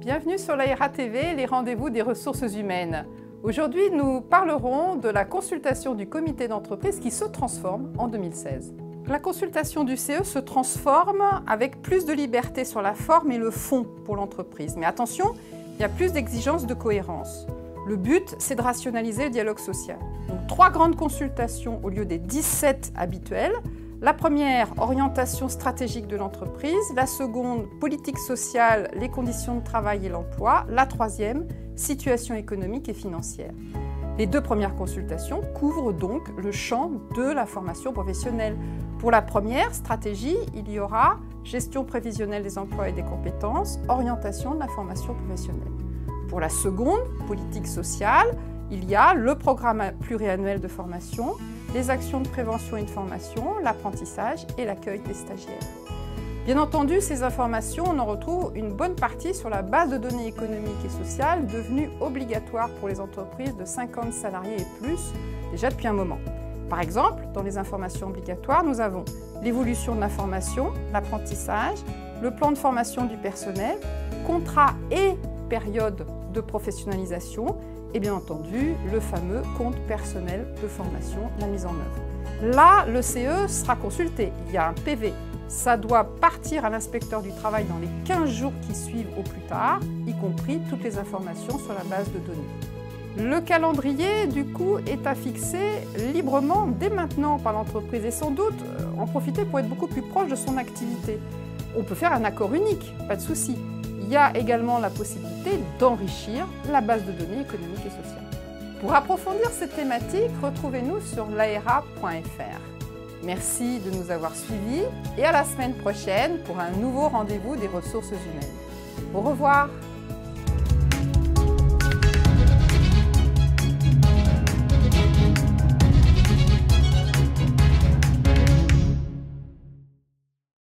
Bienvenue sur l'AERA TV, les rendez-vous des ressources humaines. Aujourd'hui, nous parlerons de la consultation du comité d'entreprise qui se transforme en 2016. La consultation du CE se transforme avec plus de liberté sur la forme et le fond pour l'entreprise. Mais attention, il y a plus d'exigences de cohérence. Le but, c'est de rationaliser le dialogue social. Donc, 3 grandes consultations au lieu des 17 habituelles. La première, orientation stratégique de l'entreprise. La seconde, politique sociale, les conditions de travail et l'emploi. La troisième, situation économique et financière. Les 2 premières consultations couvrent donc le champ de la formation professionnelle. Pour la première, stratégie, il y aura gestion prévisionnelle des emplois et des compétences, orientation de la formation professionnelle. Pour la seconde, politique sociale, il y a le programme pluriannuel de formation, les actions de prévention et de formation, l'apprentissage et l'accueil des stagiaires. Bien entendu, ces informations, on en retrouve une bonne partie sur la base de données économiques et sociales devenue obligatoire pour les entreprises de 50 salariés et plus, déjà depuis un moment. Par exemple, dans les informations obligatoires, nous avons l'évolution de la formation, l'apprentissage, le plan de formation du personnel, contrat et période de professionnalisation et bien entendu le fameux compte personnel de formation, la mise en œuvre. Là, le CE sera consulté, il y a un PV. Ça doit partir à l'inspecteur du travail dans les 15 jours qui suivent au plus tard, y compris toutes les informations sur la base de données. Le calendrier, du coup, est à fixer librement dès maintenant par l'entreprise et sans doute en profiter pour être beaucoup plus proche de son activité. On peut faire un accord unique, pas de souci. Il y a également la possibilité d'enrichir la base de données économiques et sociales. Pour approfondir cette thématique, retrouvez-nous sur laera.fr. Merci de nous avoir suivis et à la semaine prochaine pour un nouveau rendez-vous des ressources humaines. Au revoir.